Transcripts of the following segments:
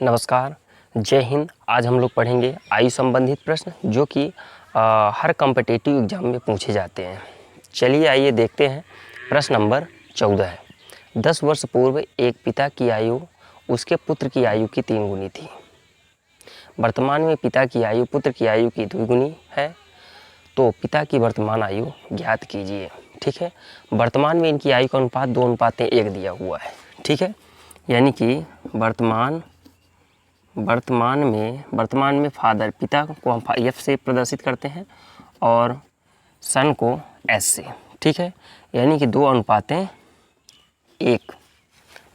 नमस्कार, जय हिंद। आज हम लोग पढ़ेंगे आयु संबंधित प्रश्न जो कि हर कॉम्पिटिटिव एग्जाम में पूछे जाते हैं। चलिए आइए देखते हैं। प्रश्न नंबर 14 है। 10 वर्ष पूर्व एक पिता की आयु उसके पुत्र की आयु की 3 गुनी थी। वर्तमान में पिता की आयु पुत्र की आयु की 2 गुनी है, तो पिता की वर्तमान आयु ज्ञात कीजिए। ठीक है, वर्तमान में इनकी आयु का अनुपात 2:1 दिया हुआ है। ठीक है, यानी कि वर्तमान में फादर पिता को हम एफ से प्रदर्शित करते हैं और सन को एस से। ठीक है, यानी कि 2:1।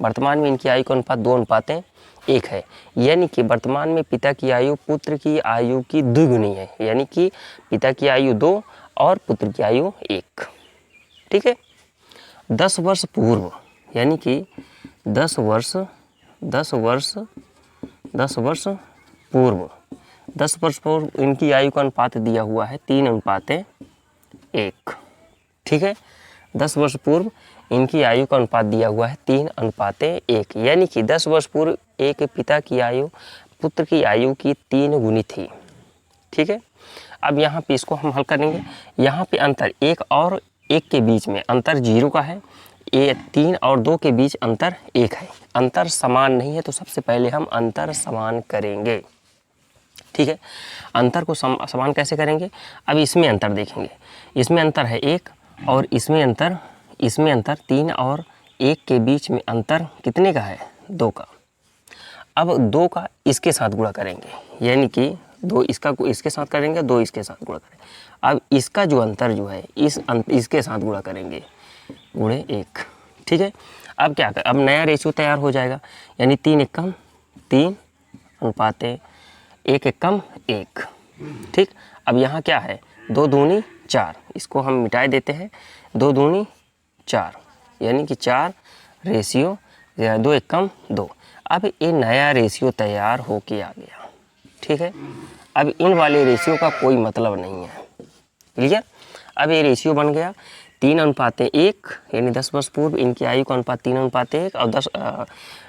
वर्तमान में इनकी आयु का अनुपात 2:1 है, यानी कि वर्तमान में पिता की आयु पुत्र की आयु की 2 गुनी है, यानी कि पिता की आयु 2 और पुत्र की आयु 1। ठीक है, 10 वर्ष पूर्व यानी कि 10 वर्ष पूर्व इनकी आयु का अनुपात दिया हुआ है 3:1। ठीक है, 10 वर्ष पूर्व इनकी आयु का अनुपात दिया हुआ है 3:1, यानी कि 10 वर्ष पूर्व एक पिता की आयु पुत्र की आयु की 3 गुनी थी। ठीक है, अब यहाँ पे इसको हम हल करेंगे। यहाँ पे अंतर 1 और 1 के बीच में अंतर 0 का है, 3 और 2 के बीच अंतर 1 है। अंतर समान नहीं है, तो सबसे पहले हम अंतर समान करेंगे। ठीक है, अंतर को समान कैसे करेंगे? अब इसमें अंतर देखेंगे। इसमें अंतर है 1 और इसमें अंतर 3 और 1 के बीच में अंतर कितने का है? 2 का। अब 2 का इसके साथ गुणा करेंगे, यानी कि 2 इसका इसके साथ करेंगे, 2 इसके साथ गुणा करेंगे। अब इसका जो अंतर जो है इसके साथ गुणा करेंगे, गुणे 1। ठीक है, अब क्या कर, अब नया रेशियो तैयार हो जाएगा, यानी 3:3 अनुपात 1:1। ठीक, अब यहाँ क्या है? 2 दूनी 4, इसको हम मिटा देते हैं। 2 दूनी 4, यानी कि 4 रेशियो 2:2। अब ये नया रेशियो तैयार होके आ गया। ठीक है, अब इन वाले रेशियो का कोई मतलब नहीं है। क्लियर? अब ये रेशियो बन गया 3:1, यानी 10 वर्ष पूर्व इनकी आयु का अनुपात 3:1 और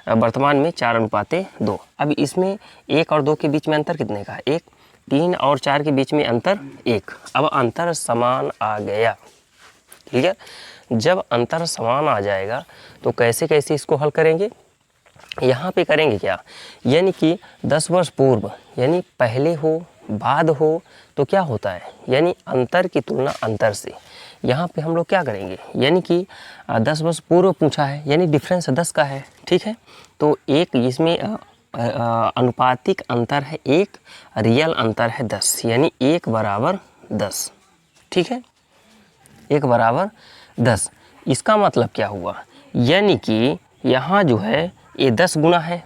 वर्तमान में 4:2। अब इसमें 1 और 2 के बीच में अंतर कितने का है? 1। 3 और 4 के बीच में अंतर 1। अब अंतर समान आ गया। ठीक है, जब अंतर समान आ जाएगा तो कैसे कैसे इसको हल करेंगे? यहाँ पे करेंगे क्या, यानी कि 10 वर्ष पूर्व यानी पहले हो बाद हो तो क्या होता है, यानी अंतर की तुलना अंतर से। यहाँ पे हम लोग क्या करेंगे, यानी कि 10 वर्ष पूर्व पूछा है, यानी डिफरेंस 10 का है। ठीक है, तो एक इसमें अनुपातिक अंतर है 1, रियल अंतर है 10, यानी 1 बराबर 10। ठीक है, 1 बराबर 10। इसका मतलब क्या हुआ, यानी कि यहाँ जो है ये 10 गुना है।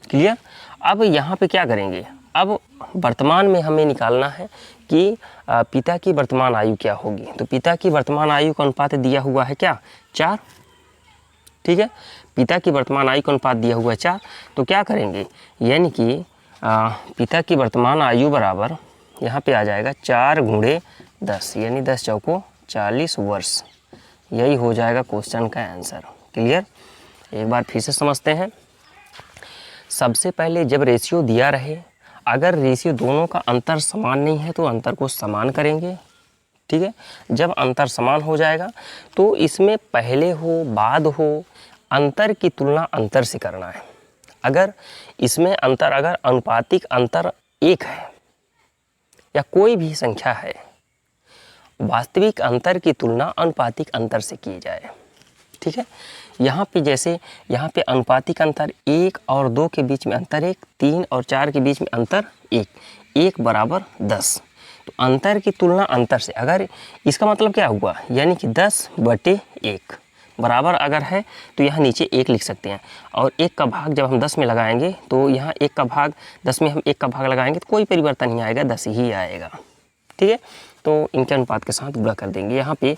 क्लियर? अब यहाँ पे क्या करेंगे, अब वर्तमान में हमें निकालना है कि पिता की वर्तमान आयु क्या होगी। तो पिता की वर्तमान आयु का अनुपात दिया हुआ है क्या? 4। ठीक है, पिता की वर्तमान आयु का अनुपात दिया हुआ है 4, तो क्या करेंगे, यानी कि पिता की वर्तमान आयु बराबर यहाँ पे आ जाएगा 4 × 10, यानी 10 चौको 40 वर्ष। यही हो जाएगा क्वेश्चन का आंसर। क्लियर? एक बार फिर से समझते हैं। सबसे पहले जब रेशियो दिया रहे, अगर रेशियो दोनों का अंतर समान नहीं है तो अंतर को समान करेंगे। ठीक है, जब अंतर समान हो जाएगा तो इसमें पहले हो बाद हो अंतर की तुलना अंतर से करना है। अगर इसमें अंतर अगर अनुपातिक अंतर 1 है या कोई भी संख्या है, वास्तविक अंतर की तुलना अनुपातिक अंतर से की जाए। ठीक है, यहाँ पे जैसे यहाँ पे अनुपातिक अंतर 1 और 2 के बीच में अंतर 1, 3 और 4 के बीच में अंतर 1, 1 बराबर 10। तो अंतर की तुलना अंतर से, अगर इसका मतलब क्या हुआ, यानी कि 10/1 बराबर अगर है तो यहाँ नीचे 1 लिख सकते हैं, और 1 का भाग जब हम 10 में लगाएंगे तो यहाँ 1 का भाग 10 में हम 1 का भाग लगाएंगे तो कोई परिवर्तन नहीं आएगा, 10 ही आएगा। ठीक है, तो इनके अनुपात के साथ गुणा कर देंगे। यहाँ पे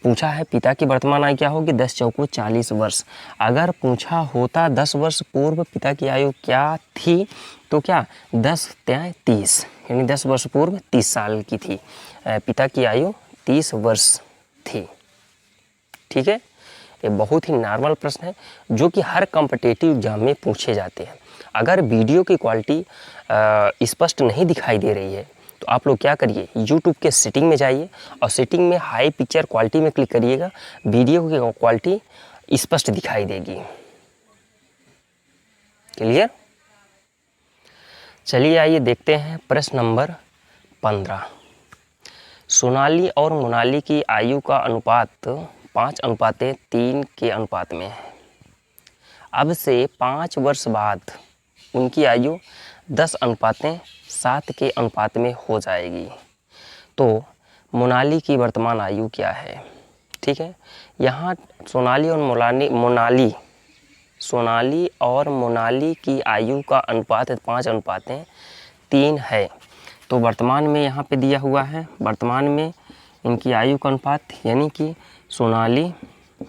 पूछा है पिता की वर्तमान आयु क्या होगी, 10 चौको 40 वर्ष। अगर पूछा होता 10 वर्ष पूर्व पिता की आयु क्या थी, तो क्या 10×30, यानी 10 वर्ष पूर्व 30 साल की थी, पिता की आयु 30 वर्ष थी। ठीक है, ये बहुत ही नॉर्मल प्रश्न है जो कि हर कॉम्पिटिटिव एग्जाम में पूछे जाते हैं। अगर वीडियो की क्वालिटी स्पष्ट नहीं दिखाई दे रही है तो आप लोग क्या करिए, YouTube के सेटिंग में जाइए और सेटिंग में हाई पिक्चर क्वालिटी में क्लिक करिएगा, वीडियो की क्वालिटी स्पष्ट दिखाई देगी। क्लियर? चलिए आइए देखते हैं प्रश्न नंबर 15। सोनाली और मोनाली की आयु का अनुपात 5:3 के अनुपात में है। अब से 5 वर्ष बाद उनकी आयु 10:7 के अनुपात में हो जाएगी। तो मोनाली की वर्तमान आयु क्या है? ठीक है, यहाँ सोनाली और मोनाली की आयु का अनुपात 5:3 है। तो वर्तमान में यहाँ पे दिया हुआ है, वर्तमान में इनकी आयु का अनुपात, यानी कि सोनाली,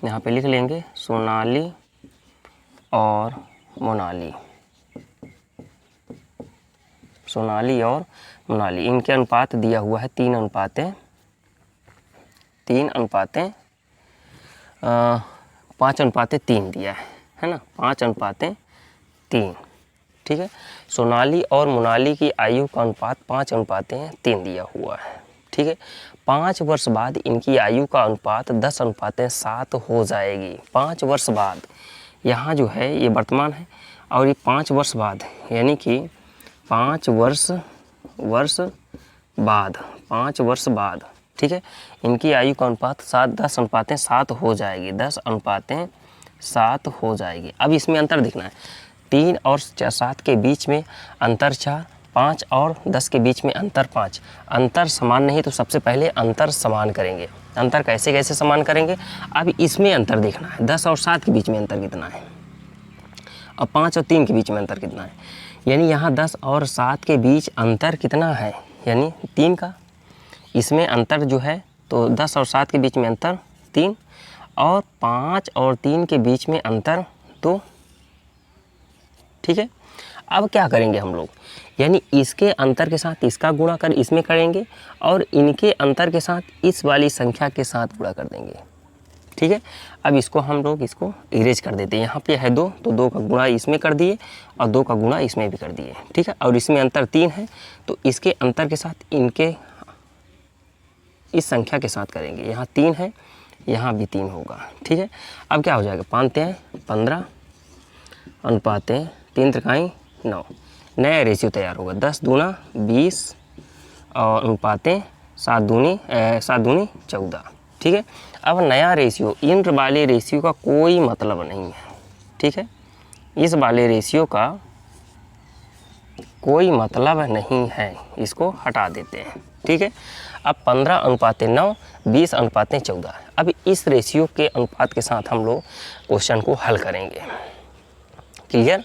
यहाँ पे लिख लेंगे सोनाली और मोनाली, सोनाली और मोनाली, इनके अनुपात दिया हुआ है 3:5 दिया है ना, 5:3। ठीक है, सोनाली और मोनाली की आयु का अनुपात 5:3 दिया हुआ है। ठीक है, 5 वर्ष बाद इनकी आयु का अनुपात 10:7 हो जाएगी। 5 वर्ष बाद, यहाँ जो है ये वर्तमान है और ये 5 वर्ष बाद, यानी कि 5 वर्ष बाद, ठीक है, इनकी आयु का अनुपात 10:7 हो जाएगी, 10:7 हो जाएगी। अब इसमें अंतर दिखना है, 3 और 7 के बीच में अंतर 4, 5 और 10 के बीच में अंतर 5। अंतर समान नहीं तो सबसे पहले अंतर समान करेंगे। अंतर कैसे कैसे समान करेंगे? अब इसमें अंतर देखना है, 10 और 7 के बीच में अंतर कितना है और 5 और 3 के बीच में अंतर कितना है। यानी यहाँ 10 और 7 के बीच अंतर कितना है, यानी 3 का। इसमें अंतर जो है तो 10 और 7 के बीच में अंतर 3 और 5 और 3 के बीच में अंतर 2। ठीक है, अब क्या करेंगे हम लोग, यानी इसके अंतर के साथ इसका गुणा कर इसमें करेंगे और इनके अंतर के साथ इस वाली संख्या के साथ गुणा कर देंगे। ठीक है, अब इसको हम लोग इसको इरेज कर देते हैं। यहाँ पे है 2 तो 2 का गुणा इसमें कर दिए और 2 का गुणा इसमें भी कर दिए। ठीक है, और इसमें अंतर 3 है तो इसके अंतर के साथ इनके इस संख्या के साथ करेंगे। यहाँ 3 है, यहाँ भी 3 होगा। ठीक है, अब क्या हो जाएगा, 5:15 अनुपात 3 9, नया रेशियो तैयार होगा। 10 दूना 20 और अनुपात 7 दूनी 14। ठीक है, अब नया रेशियो, इन वाले रेशियो का कोई मतलब नहीं है। ठीक है, इस वाले रेशियो का कोई मतलब नहीं है, इसको हटा देते हैं। ठीक है, अब 15:9, 20:14। अब इस रेशियो के अनुपात के साथ हम लोग क्वेश्चन को हल करेंगे। क्लियर?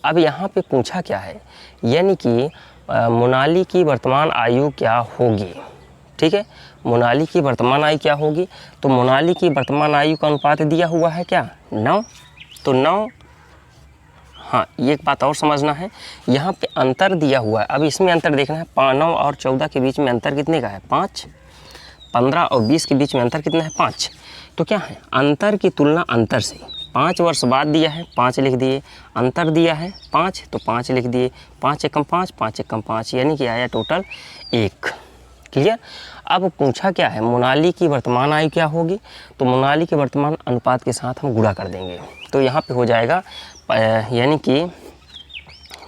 अब यहाँ पे पूछा क्या है, यानी कि मोनाली की वर्तमान आयु क्या होगी। ठीक है, मोनाली की वर्तमान आयु क्या होगी, तो मोनाली की वर्तमान आयु का अनुपात दिया हुआ है क्या, 9। तो 9, हाँ ये एक बात और समझना है, यहाँ पे अंतर दिया हुआ है। अब इसमें अंतर देखना है, 9 और 14 के बीच में अंतर कितने का है, 5। 15 और 20 के बीच में अंतर कितना है, 5। तो क्या है, अंतर की तुलना अंतर से। 5 वर्ष बाद दिया है, 5 लिख दिए, अंतर दिया है 5 तो 5 लिख दिए, 5 एकम 5, 5 एकम 5, यानी कि आया टोटल 1। क्लियर? अब पूछा क्या है, मोनाली की वर्तमान आयु क्या होगी, तो मोनाली के वर्तमान अनुपात के साथ हम गुणा कर देंगे। तो यहाँ पे हो जाएगा, यानी कि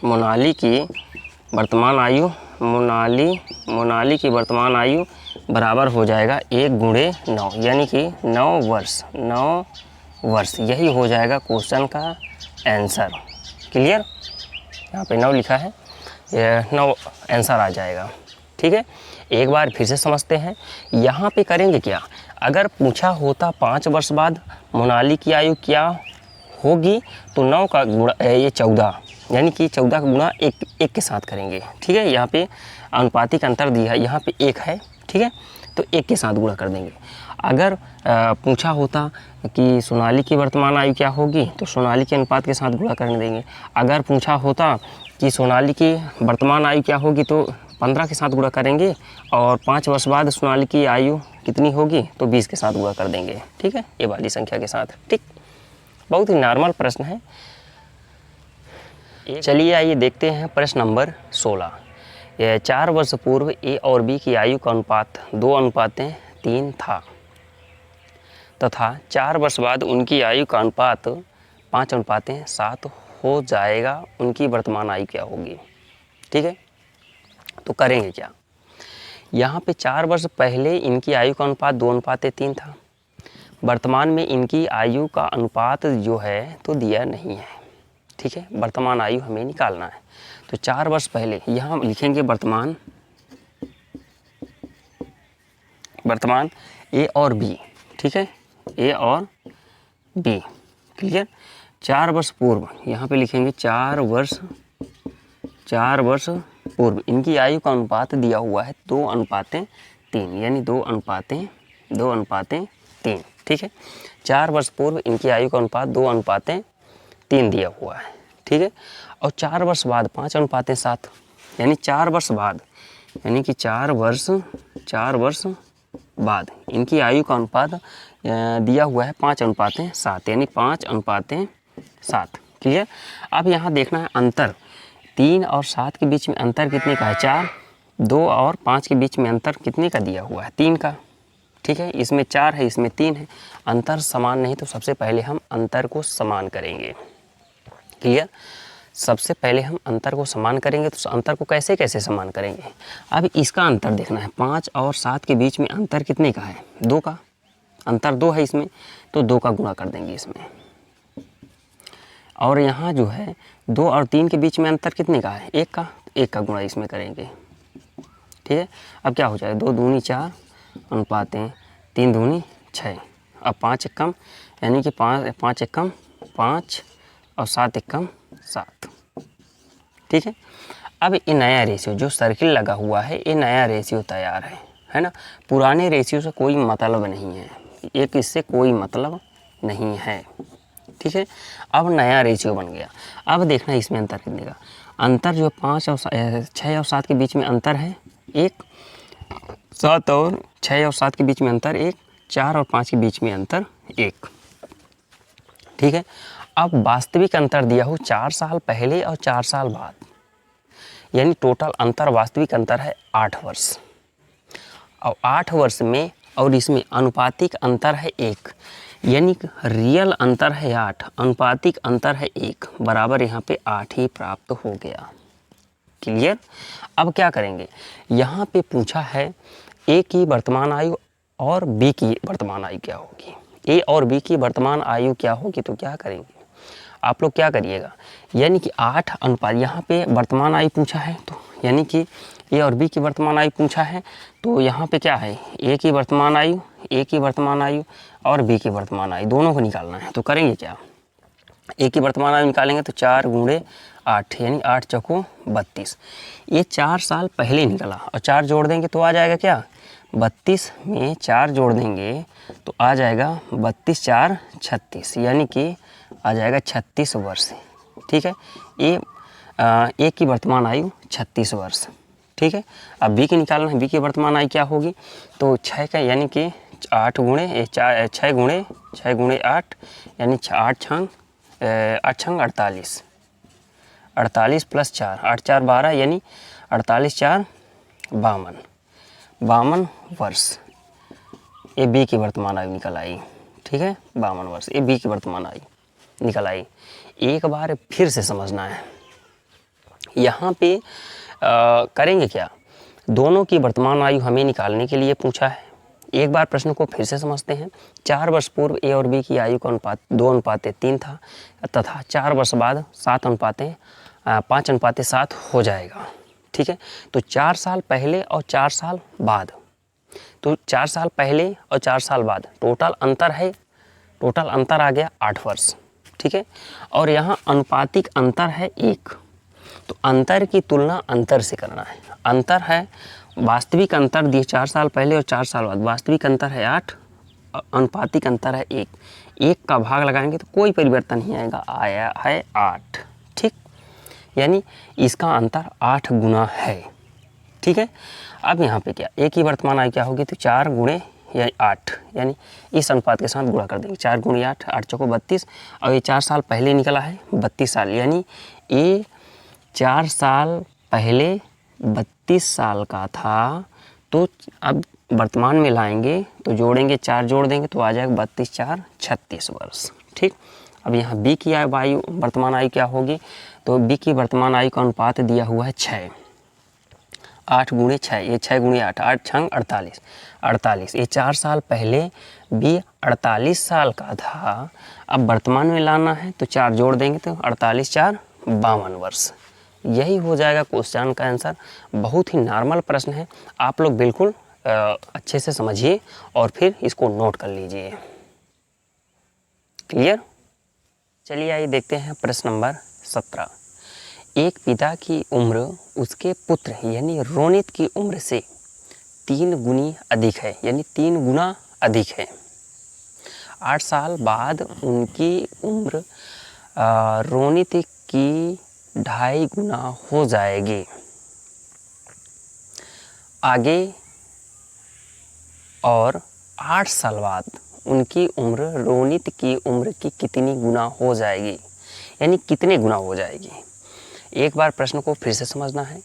मोनाली की वर्तमान आयु, मोनाली की वर्तमान आयु बराबर हो जाएगा 1 गुणे 9, यानी कि 9 वर्ष। यही हो जाएगा क्वेश्चन का आंसर। क्लियर? यहाँ पे 9 लिखा है, 9 आंसर आ जाएगा। ठीक है, एक बार फिर से समझते हैं। यहाँ पे करेंगे क्या, अगर पूछा होता 5 वर्ष बाद मोनाली की आयु क्या होगी, तो 9 का गुणा ये 14, यानी कि 14 का गुणा 1 के साथ करेंगे। ठीक है, यहाँ पे अनुपातिक अंतर दिया है, यहाँ पे 1 है। ठीक है, तो 1 के साथ गुणा कर देंगे। अगर पूछा होता कि सोनाली की वर्तमान आयु क्या होगी, तो सोनाली के अनुपात के साथ गुणा करने देंगे। अगर पूछा होता कि सोनाली की वर्तमान आयु क्या होगी, तो 15 के साथ गुणा करेंगे और 5 वर्ष बाद सोनाली की आयु कितनी होगी, तो 20 के साथ गुणा कर देंगे। ठीक है, ये वाली संख्या के साथ। ठीक, बहुत ही नॉर्मल प्रश्न है। चलिए आइए देखते हैं प्रश्न नंबर 16। 4 वर्ष पूर्व ए और बी की आयु का अनुपात 2:3 था तथा 4 वर्ष बाद उनकी आयु का अनुपात 5:7 हो जाएगा। उनकी वर्तमान आयु क्या होगी? ठीक है, तो करेंगे क्या? यहाँ पे 4 वर्ष पहले इनकी आयु का अनुपात 2:3 था। वर्तमान में इनकी आयु का अनुपात जो है तो दिया नहीं है। ठीक है, वर्तमान आयु हमें निकालना है। तो 4 वर्ष पहले यहाँ लिखेंगे वर्तमान ए और बी। ठीक है, ए और बी, क्लियर। 4 वर्ष पूर्व यहाँ पे लिखेंगे 4 वर्ष पूर्व इनकी आयु का अनुपात दिया हुआ है 2:3, यानी 2:3। ठीक है, 4 वर्ष पूर्व इनकी आयु का अनुपात 2:3 दिया हुआ है। ठीक है, और 4 वर्ष बाद 5:7, यानी 4 वर्ष बाद, यानी कि 4 वर्ष बाद इनकी आयु का अनुपात दिया हुआ है 5:7, यानी 5:7। ठीक है, अब यहाँ देखना है अंतर 3 और 7 के बीच में अंतर कितने का है? 4। 2 और 5 के बीच में अंतर कितने का दिया हुआ है? 3 का। ठीक है, इसमें 4 है, इसमें 3 है। अंतर समान नहीं, तो सबसे पहले हम अंतर को समान करेंगे। क्लियर? सबसे पहले हम अंतर को समान करेंगे। तो अंतर को कैसे कैसे समान करेंगे? अब इसका अंतर देखना है। 5 और 7 के बीच में अंतर कितने का है? 2 का। अंतर 2 है इसमें, तो 2 का गुणा कर देंगे इसमें। और यहाँ जो है 2 और 3 के बीच में अंतर कितने का है? 1 का। 1 का गुणा इसमें करेंगे। ठीक है, अब क्या हो जाएगा? 2 दूनी 4 अनुपातें 3 दूनी 6। अब 5 एकम, यानी कि 5 एकम 5 और 7 एकम 7। ठीक है, अब ये नया रेशियो जो सर्किल लगा हुआ है, ये नया रेशियो तैयार है ना। पुराने रेशियो से कोई मतलब नहीं है, एक इससे कोई मतलब नहीं है। ठीक है, अब नया रेशियो बन गया। अब देखना इसमें अंतर कितने का? अंतर जो 6 और 7 के बीच में अंतर है 1, 7 और 6 और 7 के बीच में अंतर 1, 4 और 5 के बीच में अंतर 1। ठीक है, अब वास्तविक अंतर दिया हो 4 साल पहले और 4 साल बाद, यानी टोटल अंतर वास्तविक अंतर है 8 वर्ष। और 8 वर्ष में और इसमें अनुपातिक अंतर है 1, यानी रियल अंतर है 8, अनुपातिक अंतर है 1, बराबर यहाँ पे 8 ही प्राप्त हो गया। क्लियर? अब क्या करेंगे? यहाँ पे पूछा है ए की वर्तमान आयु और बी की वर्तमान आयु क्या होगी। ए और बी की वर्तमान आयु क्या होगी, तो क्या करेंगे आप लोग? क्या करिएगा, यानी कि 8 अनुपात, यहाँ पे वर्तमान आयु पूछा है, तो यानी कि ए और बी की वर्तमान आयु पूछा है, तो यहाँ पे क्या है? ए की वर्तमान आयु और बी की वर्तमान आयु दोनों को निकालना है। तो करेंगे क्या? ए की वर्तमान आयु निकालेंगे तो 4 × 8, यानी 8 चौको 32। ये 4 साल पहले निकला, और 4 जोड़ देंगे तो आ जाएगा क्या? 32 में 4 जोड़ देंगे तो आ जाएगा 32 4 36, यानी कि आ जाएगा 36 वर्ष। ठीक है, ए की वर्तमान आयु 36 वर्ष। ठीक है, अब बी की निकालना है। बी की वर्तमान आयु क्या होगी? तो 6 का, यानी कि 6 × 8, यानी 8 छंग 48, 48 + 4, 8 4 12, यानी 48 4 52 वर्ष। ये बी की वर्तमान आयु निकल आई। ठीक है, 52 वर्ष ये बी की वर्तमान आयु निकल आई। एक बार फिर से समझना है। यहाँ पे करेंगे क्या? दोनों की वर्तमान आयु हमें निकालने के लिए पूछा है। एक बार प्रश्न को फिर से समझते हैं। 4 वर्ष पूर्व ए और बी की आयु का अनुपात 2:3 था तथा 4 वर्ष बाद 5:7 हो जाएगा। ठीक है, तो 4 साल पहले और 4 साल बाद, तो 4 साल पहले और 4 साल बाद टोटल अंतर आ गया 8 वर्ष। ठीक है, और यहाँ अनुपातिक अंतर है 1, तो अंतर की तुलना अंतर से करना है। अंतर है, वास्तविक अंतर दिए 4 साल पहले और 4 साल बाद, वास्तविक अंतर है 8, अनुपातिक अंतर है 1। 1 का भाग लगाएंगे तो कोई परिवर्तन नहीं आएगा, आया है 8। ठीक, यानी इसका अंतर 8 गुना है। ठीक है, अब यहाँ पे क्या? ए की वर्तमान आयु क्या होगी? तो 4 × 8, यानी इस अनुपात के साथ गुणा कर देंगे। 4 × 8, 8 चौको 32, और ये 4 साल पहले निकला है 32 साल, यानी ए 4 साल पहले 32 साल का था, तो अब वर्तमान में लाएंगे तो जोड़ेंगे, 4 जोड़ देंगे तो आ जाएगा 32 4 36 वर्ष। ठीक, अब यहाँ बी की आयु वर्तमान आयु क्या होगी, तो बी की वर्तमान आयु का अनुपात दिया हुआ है 6, 8 गुणे 6, ये 6 गुणे 8, 8 छंग 48, 48, ये 4 साल पहले बी 48 साल का था, अब वर्तमान में लाना है तो 4 जोड़ देंगे तो 48 4 52 वर्ष। यही हो जाएगा क्वेश्चन का आंसर। बहुत ही नॉर्मल प्रश्न है, आप लोग बिल्कुल अच्छे से समझिए और फिर इसको नोट कर लीजिए। क्लियर? चलिए आइए देखते हैं प्रश्न नंबर 17। एक पिता की उम्र उसके पुत्र यानी रोनित की उम्र से 3 गुनी अधिक है, यानी 3 गुना अधिक है। 8 साल बाद उनकी उम्र रोनित की 2.5 गुना हो जाएगी। आगे और 8 साल बाद उनकी उम्र रोनित की उम्र की कितनी गुना हो जाएगी, यानी कितने गुना हो जाएगी। एक बार प्रश्न को फिर से समझना है।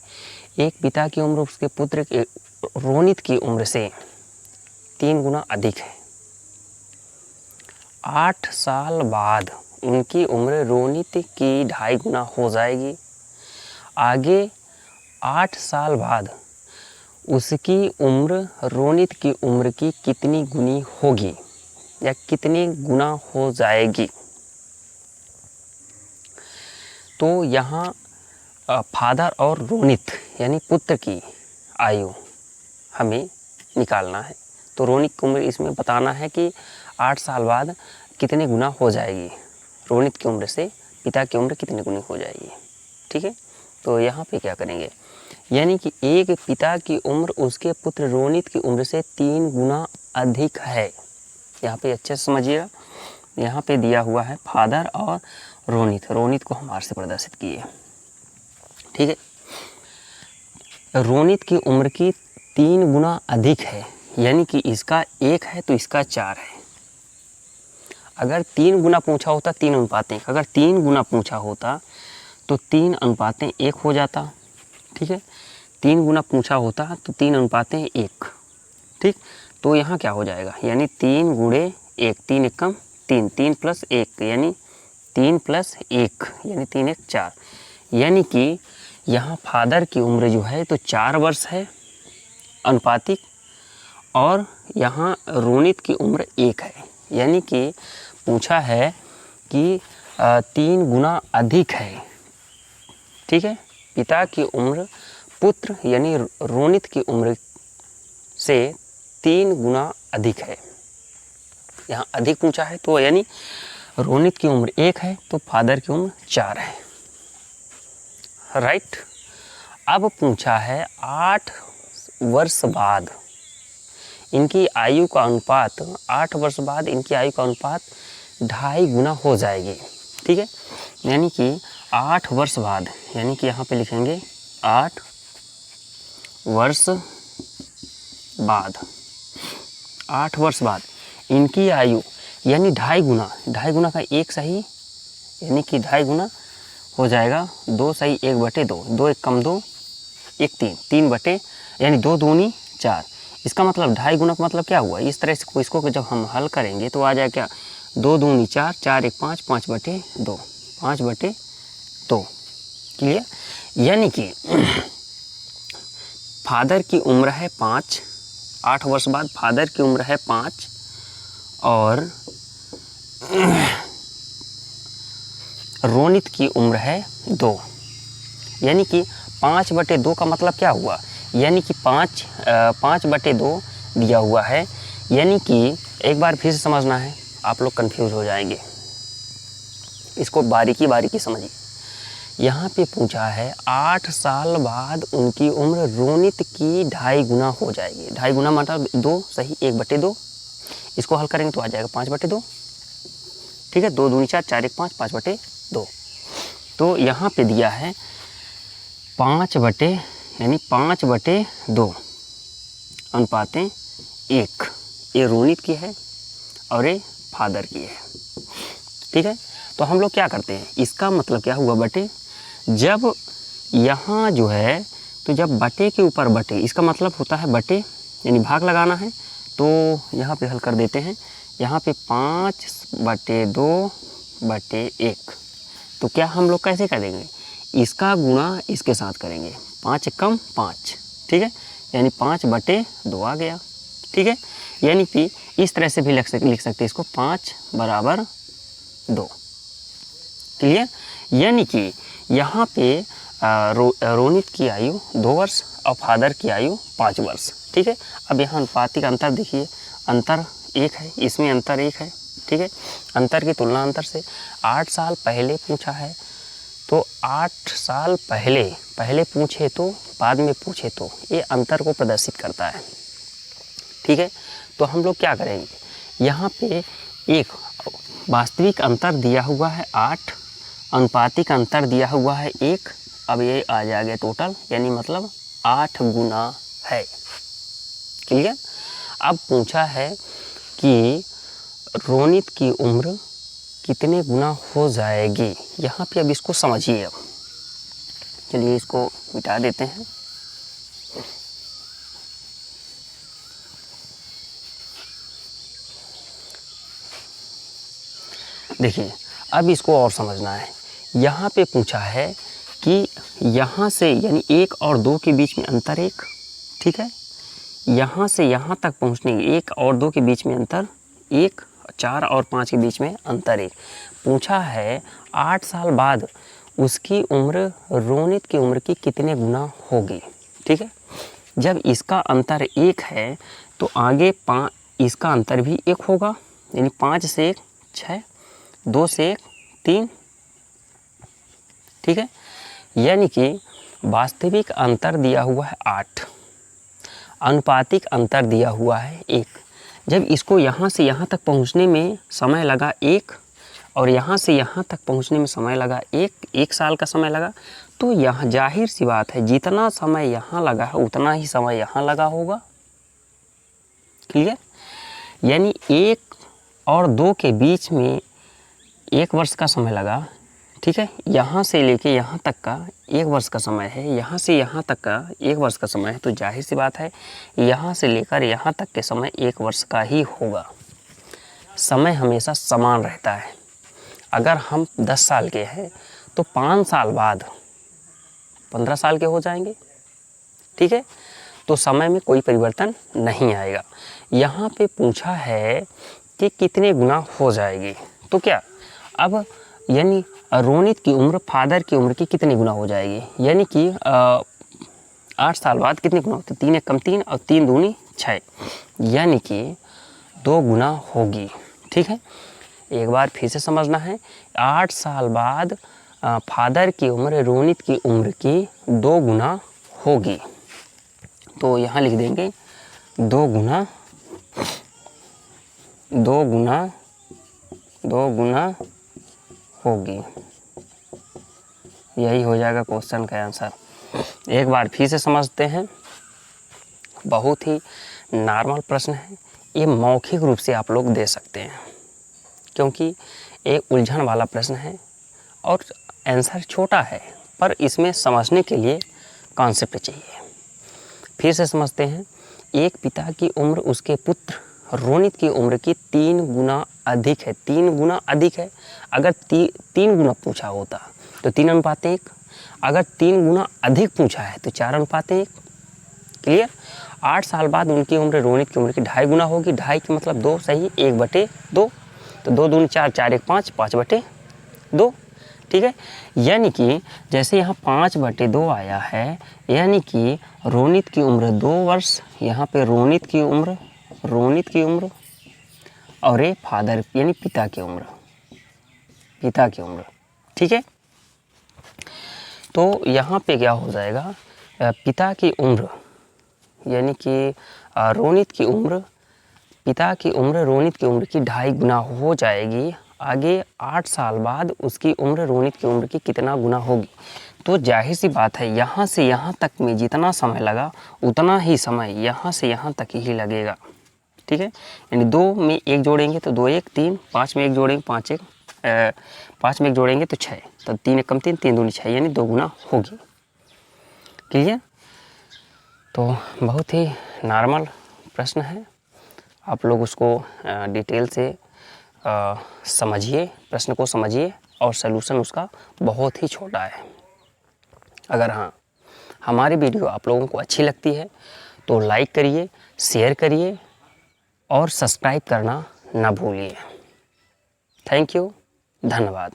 एक पिता की उम्र उसके पुत्र के रोनित की उम्र से 3 गुना अधिक है। 8 साल बाद उनकी उम्र रोनित की 2.5 गुना हो जाएगी। आगे 8 साल बाद उसकी उम्र रोनित की उम्र की कितनी गुनी होगी या कितनी गुना हो जाएगी। तो यहाँ फादर और रोनित यानी पुत्र की आयु हमें निकालना है। तो रोनित की उम्र इसमें बताना है कि 8 साल बाद कितने गुना हो जाएगी, रोनित की उम्र से पिता की उम्र कितनी गुनी हो जाएगी। ठीक है, तो यहाँ पे क्या करेंगे, यानी कि एक पिता की उम्र उसके पुत्र रोनित की उम्र से 3 गुना अधिक है। यहाँ पे अच्छे से समझिएगा, यहाँ पे दिया हुआ है फादर और रोनित, रोनित को हम आर से प्रदर्शित किए। ठीक है, रोनित की उम्र की 3 गुना अधिक है, यानी कि इसका 1 है तो इसका 4 है। अगर 3 गुना पूछा होता 3 अनुपात 1, अगर 3 गुना पूछा होता तो 3 अनुपात 1 हो जाता। ठीक है, 3 गुना पूछा होता तो 3 अनुपात 1। ठीक, तो यहाँ क्या हो जाएगा, यानी 3 गुणे 1, 3 एकम 3, 3 प्लस 1 यानी 3 प्लस 1 यानी 3 1 4, यानी कि यहाँ फादर की उम्र जो है तो 4 वर्ष है अनुपातिक, और यहाँ रोनित की उम्र 1 है, यानी कि पूछा है कि 3 गुना अधिक है। ठीक है, पिता की उम्र पुत्र यानी रोनित की उम्र से 3 गुना अधिक है। यहाँ अधिक पूछा है तो यानी रोनित की उम्र 1 है तो फादर की उम्र 4 है। राइट, अब पूछा है 8 वर्ष बाद इनकी आयु का अनुपात, 8 वर्ष बाद इनकी आयु का अनुपात 2.5 गुना हो जाएगी। ठीक है, यानी कि 8 वर्ष बाद, यानी कि यहाँ पे लिखेंगे 8 वर्ष बाद, 8 वर्ष बाद इनकी आयु यानी 2.5 गुना, 2.5 गुना का 1 सही, यानी कि 2.5 गुना हो जाएगा 2 सही 1/2, 2 1 कम 2 1 3, 3 बटे यानी 2 दूनी 4। इसका मतलब 2.5 गुना का मतलब क्या हुआ, इस तरह से इसको जब हम हल करेंगे तो आ जाएगा क्या, 2 दूनी 4, 4 1 5, 5/2, 5/2। क्लियर, यानी कि फादर की उम्र है 5, 8 वर्ष बाद फादर की उम्र है 5 और रोनित की उम्र है 2, यानी कि 5/2 का मतलब क्या हुआ, यानी कि 5/2 दिया हुआ है, यानी कि एक बार फिर से समझना है, आप लोग कंफ्यूज हो जाएंगे, इसको बारीकी बारीकी समझिए। यहाँ पे पूछा है 8 साल बाद उनकी उम्र रोनित की 2.5 गुना हो जाएगी। 2.5 गुना मतलब 2 सही 1/2, इसको हल करेंगे तो आ जाएगा 5/2। ठीक है, 2 दूनी 4, 4 1 5, 5/2। तो यहाँ पे दिया है 5/2 अनुपात 1, ये रोनित की है और ये फादर की है। ठीक है, तो हम लोग क्या करते हैं, इसका मतलब क्या हुआ बटे, जब यहाँ जो है तो जब बटे के ऊपर बटे, इसका मतलब होता है बटे यानी भाग लगाना है, तो यहाँ पे हल कर देते हैं। यहाँ पे 5/2/1, तो क्या हम लोग कैसे करेंगे, इसका गुणा इसके साथ करेंगे, 5 कम 5, ठीक है, यानी 5/2 आ गया, ठीक है। यानी कि इस तरह से भी लिख सकते हैं इसको, 5/2, क्लियर। यानी कि यहाँ पे रोनित की आयु 2 वर्ष और फादर की आयु 5 वर्ष, ठीक है। अब यहाँ अनुपातिक अंतर देखिए, अंतर 1 है, इसमें अंतर 1 है, ठीक है। अंतर की तुलना अंतर से 8 साल पहले पूछा है, तो 8 साल पहले पूछे तो बाद में पूछे तो ये अंतर को प्रदर्शित करता है, ठीक है। तो हम लोग क्या करेंगे, यहाँ पे एक वास्तविक अंतर दिया हुआ है 8, अनुपातिक अंतर दिया हुआ है 1, अब ये आ जाएगा टोटल, यानी मतलब 8 गुना है, क्लियर। अब पूछा है कि रोनित की उम्र कितने गुना हो जाएगी, यहाँ पे अब इसको समझिए। अब चलिए इसको मिटा देते हैं। देखिए अब इसको और समझना है। यहाँ पे पूछा है कि यहाँ से यानी 1 और 2 के बीच में अंतर 1, ठीक है। यहाँ से यहाँ तक पहुँचने 1 और 2 के बीच में अंतर 1, 4 और 5 के बीच में अंतर 1। पूछा है 8 साल बाद उसकी उम्र रोनित की उम्र की कितने गुना होगी, ठीक है। जब इसका अंतर 1 है तो आगे इसका अंतर भी 1 होगा, यानी 5 से 1 6, 2 से 1 3, ठीक है। यानी कि वास्तविक अंतर दिया हुआ है 8, अनुपातिक अंतर दिया हुआ है 1। जब इसको यहाँ से यहाँ तक पहुँचने में समय लगा 1 और यहाँ से यहाँ तक पहुँचने में समय लगा 1 साल का समय लगा, तो यहाँ जाहिर सी बात है जितना समय यहाँ लगा है उतना ही समय यहाँ लगा होगा, क्लियर। यानी 1 और 2 के बीच में 1 वर्ष का समय लगा, ठीक है। यहाँ से लेके यहाँ तक का 1 वर्ष का समय है, यहाँ से यहाँ तक का 1 वर्ष का समय है, तो जाहिर सी बात है यहाँ से लेकर यहाँ तक के समय 1 वर्ष का ही होगा। समय हमेशा समान रहता है। अगर हम 10 साल के हैं तो 5 साल बाद 15 साल के हो जाएंगे, ठीक है। तो समय में कोई परिवर्तन नहीं आएगा। यहाँ पे पूछा है कि कितने गुना हो जाएगी, तो क्या अब यानी रोनित की उम्र फादर की उम्र की कितनी गुना हो जाएगी, यानी कि 8 साल बाद कितने गुना होते, 3 1 कम 3 और 3 दूनी 6, यानी कि 2 गुना होगी, ठीक है। एक बार फिर से समझना है, 8 साल बाद फादर की उम्र रोनित की उम्र की 2 गुना होगी, तो यहाँ लिख देंगे 2 गुना होगी, यही हो जाएगा क्वेश्चन का आंसर। एक बार फिर से समझते हैं, बहुत ही नॉर्मल प्रश्न है, ये मौखिक रूप से आप लोग दे सकते हैं क्योंकि एक उलझन वाला प्रश्न है और आंसर छोटा है, पर इसमें समझने के लिए कॉन्सेप्ट चाहिए। फिर से समझते हैं, एक पिता की उम्र उसके पुत्र रोनित की उम्र की 3 गुना अधिक है, 3 गुना अधिक है। अगर 3 गुना पूछा होता तो 3:1, अगर 3 गुना अधिक पूछा है तो 4:1, क्लियर। 8 साल बाद उनकी उम्र रोनित की उम्र की 2.5 गुना होगी, 2.5 की मतलब 2 सही, 1/2, तो 2 दूनी 4, 4 1 5, 5/2, ठीक है। यानी कि जैसे यहाँ 5/2 आया है, यानी कि रोनित की उम्र 2 वर्ष, यहाँ पे रोनित की उम्र और ये फादर यानी पिता की उम्र, ठीक है। तो यहाँ पे क्या हो जाएगा, पिता की उम्र यानी कि रोनित की उम्र रोनित की उम्र की 2.5 गुना हो जाएगी। आगे 8 साल बाद उसकी उम्र रोनित की उम्र की कितना गुना होगी, तो जाहिर सी बात है यहाँ से यहाँ तक में जितना समय लगा उतना ही समय यहाँ से यहाँ तक ही लगेगा, ठीक है। यानी 2 में 1 जोड़ेंगे तो 2 1 3, 5 में 1 जोड़ेंगे 5 में 1 जोड़ेंगे तो 6, तो 3 1 कम 3, 3 दूनी 6, यानी 2 गुना होगी, क्लियर? तो बहुत ही नॉर्मल प्रश्न है, आप लोग उसको डिटेल से समझिए, प्रश्न को समझिए और सलूशन उसका बहुत ही छोटा है। अगर हाँ हमारी वीडियो आप लोगों को अच्छी लगती है तो लाइक करिए, शेयर करिए और सब्सक्राइब करना ना भूलिए। थैंक यू, धन्यवाद।